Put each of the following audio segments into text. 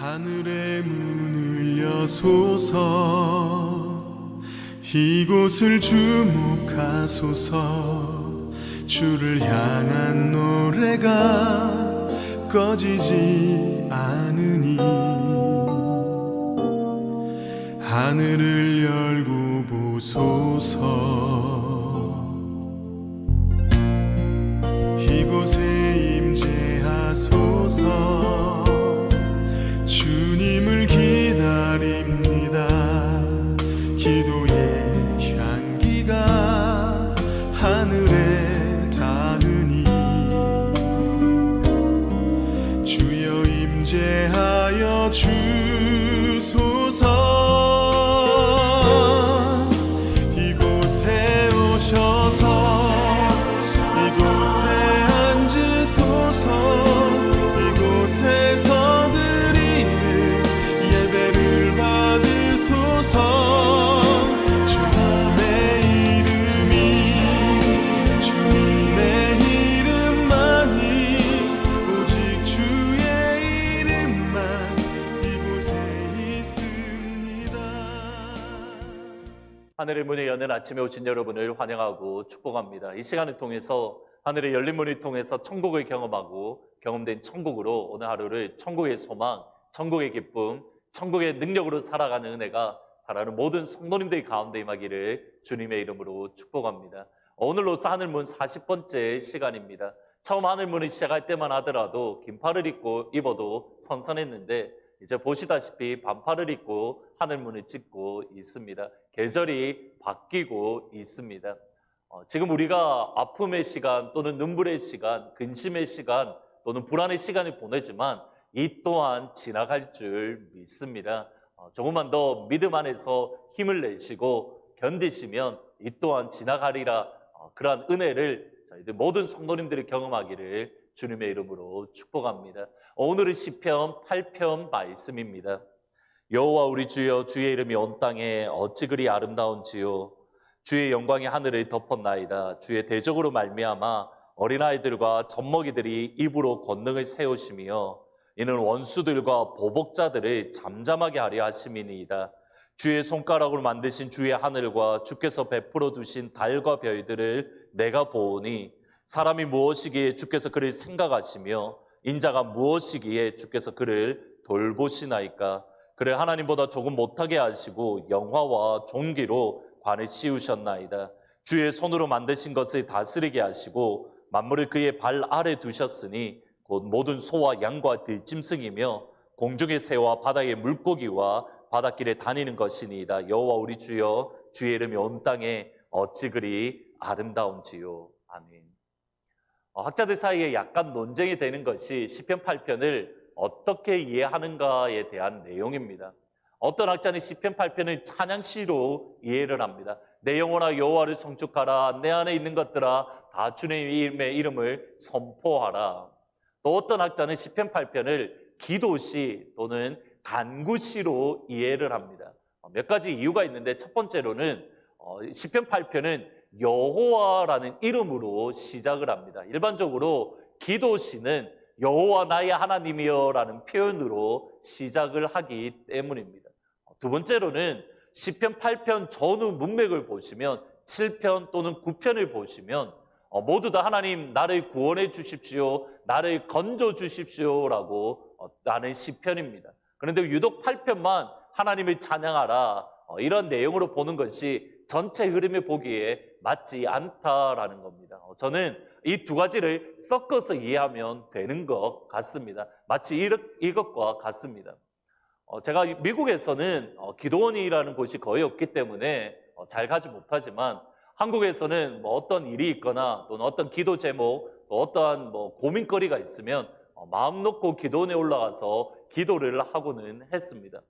하늘의 문을 여소서 이곳을 주목하소서 주를 향한 노래가 꺼지지 않으니 하늘을 열고 보소서 이곳에 임재하소서 주님을 기다립니다. 기도의 향기가 하늘에 닿으니 주여 임재하여 주소서 이곳에 오셔서 이곳에 앉으소서 이곳에서 드리는 예배를 받으소서 주님의 이름만이 오직 주의 이름만 이곳에 있습니다. 하늘의 문이 여는 아침에 오신 여러분을 환영하고 축복합니다. 이 시간을 통해서 하늘의 열린 문을 통해서 천국을 경험하고 경험된 천국으로 오늘 하루를 천국의 소망, 천국의 기쁨, 천국의 능력으로 살아가는 은혜가 살아가는 모든 성도님들 가운데 임하기를 주님의 이름으로 축복합니다. 오늘로서 하늘문 40번째 시간입니다. 처음 하늘문을 시작할 때만 하더라도 긴팔을 입어도 선선했는데 이제 보시다시피 반팔을 입고 하늘문을 찍고 있습니다. 계절이 바뀌고 있습니다. 지금 우리가 아픔의 시간 또는 눈물의 시간, 근심의 시간 또는 불안의 시간을 보내지만 이 또한 지나갈 줄 믿습니다. 조금만 더 믿음 안에서 힘을 내시고 견디시면 이 또한 지나가리라. 그러한 은혜를 저희들 모든 성도님들이 경험하기를 주님의 이름으로 축복합니다. 오늘은 시편 8편 말씀입니다. 여호와 우리 주여 주의 이름이 온 땅에 어찌 그리 아름다운지요 주의 영광이 하늘을 덮었나이다. 주의 대적으로 말미암아 어린아이들과 젖먹이들이 입으로 권능을 세우시며 이는 원수들과 보복자들을 잠잠하게 하려 하심이니이다. 주의 손가락으로 만드신 주의 하늘과 주께서 베풀어 두신 달과 별들을 내가 보오니 사람이 무엇이기에 주께서 그를 생각하시며 인자가 무엇이기에 주께서 그를 돌보시나이까. 그를 하나님보다 조금 못하게 하시고 영화와 존귀로 관을 씌우셨나이다. 주의 손으로 만드신 것을 다스리게 하시고 만물을 그의 발 아래 두셨으니 곧 모든 소와 양과 들짐승이며 공중의 새와 바다의 물고기와 바닷길에 다니는 것이니이다. 여호와 우리 주여 주의 이름이 온 땅에 어찌 그리 아름다운지요. 아멘. 학자들 사이에 약간 논쟁이 되는 것이 시편 8편을 어떻게 이해하는가에 대한 내용입니다. 어떤 학자는 시편 8편을 찬양시로 이해를 합니다. 내 영혼아 여호와를 송축하라. 내 안에 있는 것들아 다 주님의 이름을 선포하라. 또 어떤 학자는 시편 8편을 기도시 또는 간구시로 이해를 합니다. 몇 가지 이유가 있는데 첫 번째로는 시편 8편은 여호와라는 이름으로 시작을 합니다. 일반적으로 기도시는 여호와 나의 하나님이여 라는 표현으로 시작을 하기 때문입니다. 두 번째로는 시편 8편 전후 문맥을 보시면 7편 또는 9편을 보시면 모두 다 하나님 나를 구원해 주십시오, 나를 건져 주십시오 라고 하는 시편입니다. 그런데 유독 8편만 하나님을 찬양하라 이런 내용으로 보는 것이 전체 흐름을 보기에 맞지 않다라는 겁니다. 저는 이 두 가지를 섞어서 이해하면 되는 것 같습니다. 마치 이것과 같습니다. 제가 미국에서는 기도원이라는 곳이 거의 없기 때문에 잘 가지 못하지만 한국에서는 뭐 어떤 일이 있거나 또는 어떤 기도 제목 또 어떠한 고민거리가 있으면 마음 놓고 기도원에 올라가서 기도를 하고는 했습니다.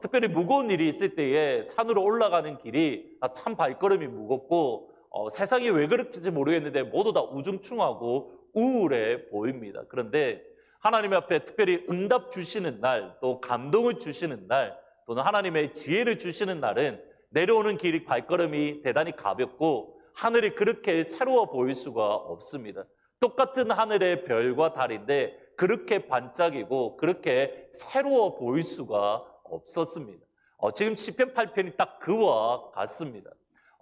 특별히 무거운 일이 있을 때에 산으로 올라가는 길이 참 발걸음이 무겁고 세상이 왜 그럴지 모르겠는데 모두 다 우중충하고 우울해 보입니다. 그런데 하나님 앞에 특별히 응답 주시는 날, 또 감동을 주시는 날, 또는 하나님의 지혜를 주시는 날은 내려오는 길이 발걸음이 대단히 가볍고 하늘이 그렇게 새로워 보일 수가 없습니다. 똑같은 하늘의 별과 달인데 그렇게 반짝이고 그렇게 새로워 보일 수가 없었습니다. 지금 시편 8편이 딱 그와 같습니다.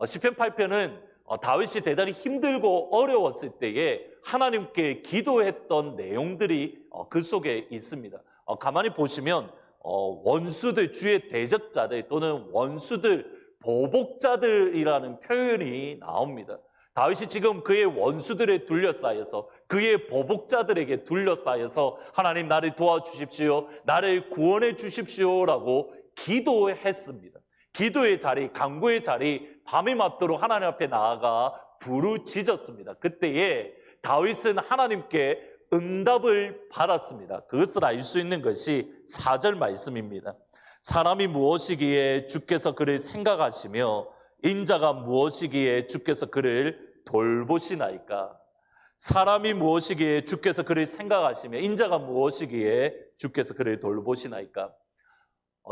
시편 8편은 다윗이 대단히 힘들고 어려웠을 때에 하나님께 기도했던 내용들이 그 속에 있습니다. 가만히 보시면 원수들, 주의 대적자들 또는 원수들, 보복자들이라는 표현이 나옵니다. 다윗이 지금 그의 원수들에 둘러싸여서 그의 보복자들에게 둘러싸여서 하나님 나를 도와주십시오, 나를 구원해 주십시오라고 기도했습니다. 기도의 자리, 간구의 자리, 밤이 맞도록 하나님 앞에 나아가 부르짖었습니다. 그때에 다윗은 하나님께 응답을 받았습니다. 그것을 알 수 있는 것이 4절 말씀입니다. 사람이 무엇이기에 주께서 그를 생각하시며 인자가 무엇이기에 주께서 그를 돌보시나이까. 사람이 무엇이기에 주께서 그를 생각하시며 인자가 무엇이기에 주께서 그를 돌보시나이까.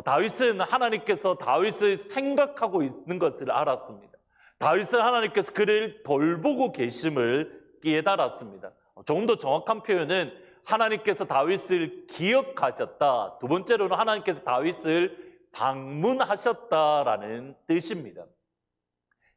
다윗은 하나님께서 다윗을 생각하고 있는 것을 알았습니다. 다윗은 하나님께서 그를 돌보고 계심을 깨달았습니다. 조금 더 정확한 표현은 하나님께서 다윗을 기억하셨다. 두 번째로는 하나님께서 다윗을 방문하셨다라는 뜻입니다.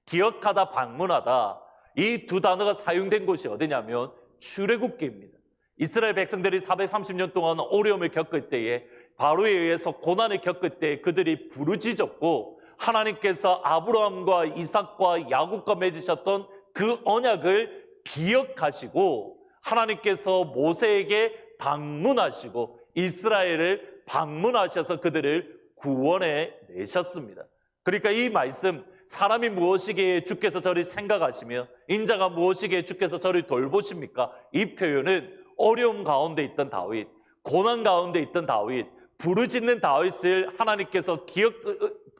기억하다, 방문하다, 이 두 단어가 사용된 곳이 어디냐면 출애굽기입니다. 이스라엘 백성들이 430년 동안 어려움을 겪을 때에, 바로에 의해서 고난을 겪을 때 그들이 부르짖었고 하나님께서 아브라함과 이삭과 야곱과 맺으셨던 그 언약을 기억하시고 하나님께서 모세에게 방문하시고 이스라엘을 방문하셔서 그들을 구원해 내셨습니다. 그러니까 이 말씀, 사람이 무엇이기에 주께서 저를 생각하시며 인자가 무엇이기에 주께서 저를 돌보십니까? 이 표현은 어려움 가운데 있던 다윗, 고난 가운데 있던 다윗, 부르짖는 다윗을 하나님께서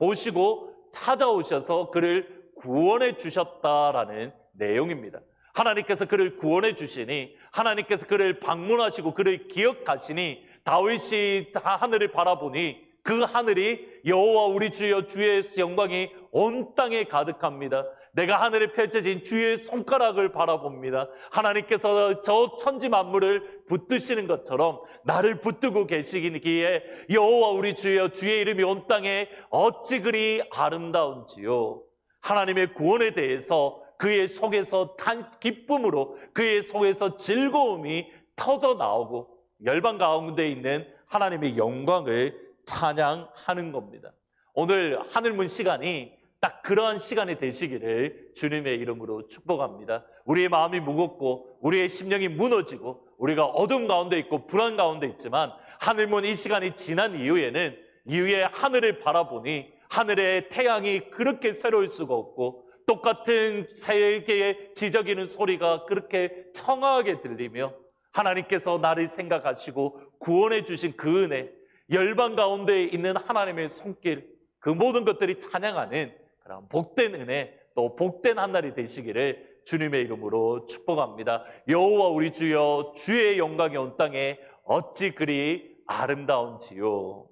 보시고 찾아오셔서 그를 구원해 주셨다라는 내용입니다. 하나님께서 그를 구원해 주시니, 하나님께서 그를 방문하시고 그를 기억하시니 다윗이 하늘을 바라보니 그 하늘이 여호와 우리 주여 주의 영광이 온 땅에 가득합니다. 내가 하늘에 펼쳐진 주의 손가락을 바라봅니다. 하나님께서 저 천지 만물을 붙드시는 것처럼 나를 붙들고 계시기에 여호와 우리 주여 주의 이름이 온 땅에 어찌 그리 아름다운지요. 하나님의 구원에 대해서 그의 속에서 기쁨으로, 그의 속에서 즐거움이 터져 나오고 열방 가운데 있는 하나님의 영광을 찬양하는 겁니다. 오늘 하늘문 시간이 딱 그러한 시간이 되시기를 주님의 이름으로 축복합니다. 우리의 마음이 무겁고 우리의 심령이 무너지고 우리가 어둠 가운데 있고 불안 가운데 있지만 하늘문 이 시간이 지난 이후에는 이후에 하늘을 바라보니 하늘의 태양이 그렇게 새로울 수가 없고 똑같은 세계에 지저귀는 소리가 그렇게 청아하게 들리며 하나님께서 나를 생각하시고 구원해 주신 그 은혜, 열방 가운데 있는 하나님의 손길, 그 모든 것들이 찬양하는 그런 복된 은혜, 또 복된 한 날이 되시기를 주님의 이름으로 축복합니다. 여호와 우리 주여 주의 영광이 온 땅에 어찌 그리 아름다운지요.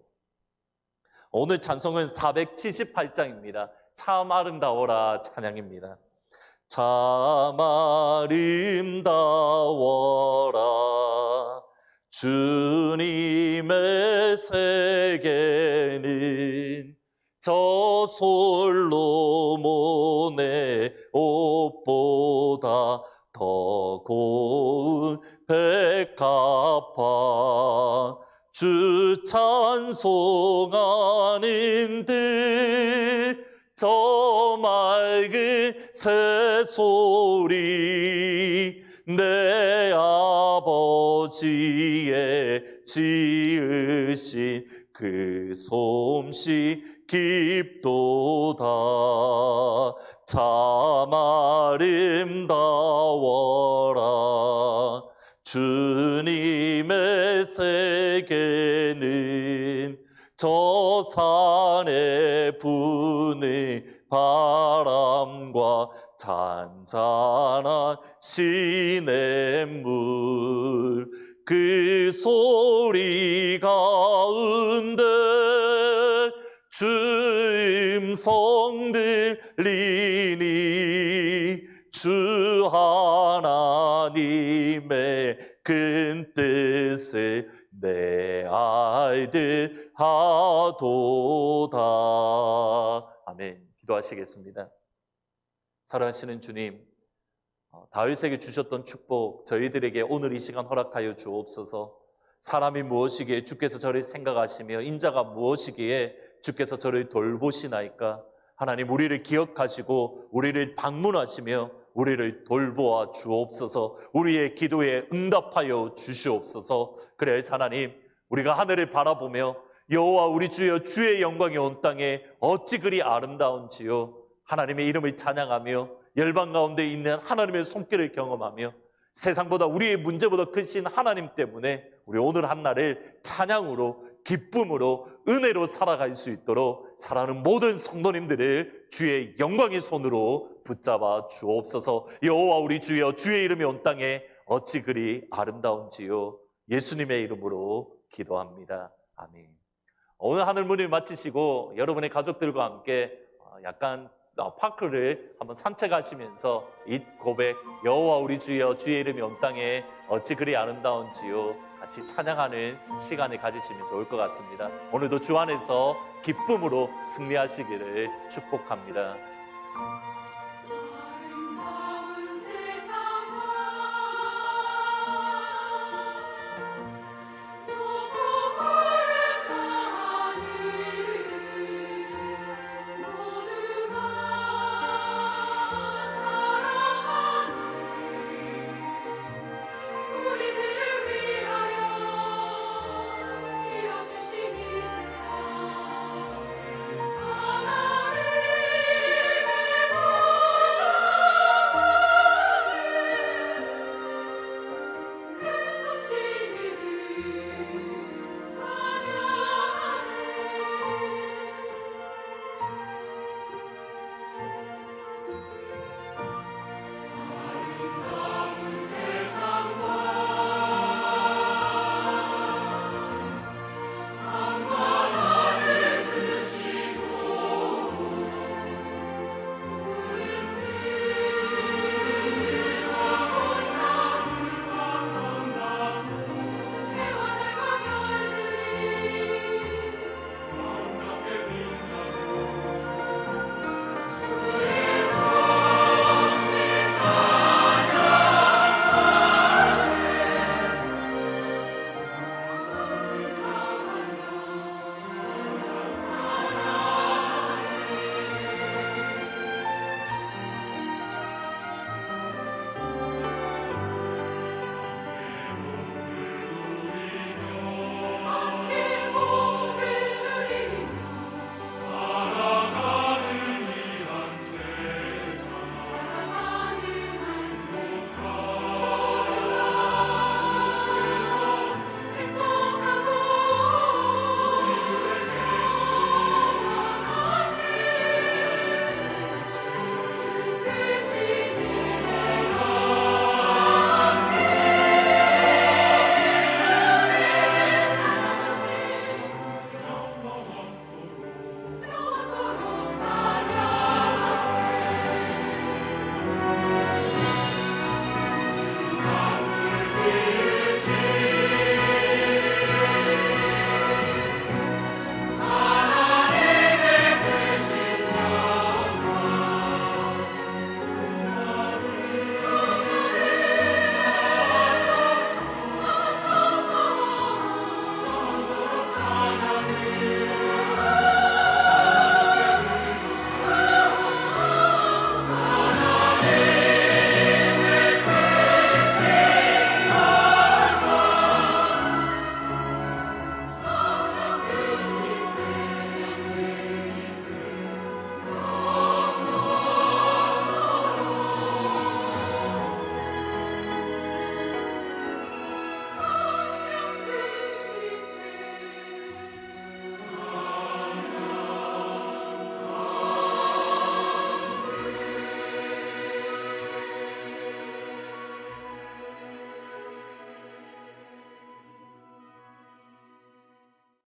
오늘 찬송은 478장입니다. 참 아름다워라 찬양입니다. 참 아름다워라 주님의 세계는 저 솔로몬의 옷보다 더 고운 백합화 주 찬송하는들 저 맑은 새소리 내 아버지의 지으신 그 솜씨 깊도다 참 아름다워라 주님의 세계는 저 산에 부는 바람과 잔잔한 시냇물 그 소리 가운데 주 음성 들리니 주 하나님의 큰 뜻을 내 알듯 하도다. 아멘. 기도하시겠습니다. 사랑하시는 주님, 다윗에게 주셨던 축복 저희들에게 오늘 이 시간 허락하여 주옵소서. 사람이 무엇이기에 주께서 저를 생각하시며 인자가 무엇이기에 주께서 저를 돌보시나이까. 하나님, 우리를 기억하시고 우리를 방문하시며 우리를 돌보아 주옵소서. 우리의 기도에 응답하여 주시옵소서. 그래서 하나님, 우리가 하늘을 바라보며 여호와 우리 주여 주의 영광이 온 땅에 어찌 그리 아름다운지요. 하나님의 이름을 찬양하며 열방 가운데 있는 하나님의 손길을 경험하며 세상보다 우리의 문제보다 크신 하나님 때문에 우리 오늘 한날을 찬양으로 기쁨으로 은혜로 살아갈 수 있도록 사랑하는 모든 성도님들을 주의 영광의 손으로 붙잡아 주옵소서. 여호와 우리 주여 주의 이름이 온 땅에 어찌 그리 아름다운지요. 예수님의 이름으로 기도합니다. 아멘. 오늘 하늘 문을 마치시고 여러분의 가족들과 함께 약간 파크를 한번 산책하시면서 이 고백, 여호와 우리 주여 주의 이름이 온 땅에 어찌 그리 아름다운지요, 같이 찬양하는 시간을 가지시면 좋을 것 같습니다. 오늘도 주 안에서 기쁨으로 승리하시기를 축복합니다.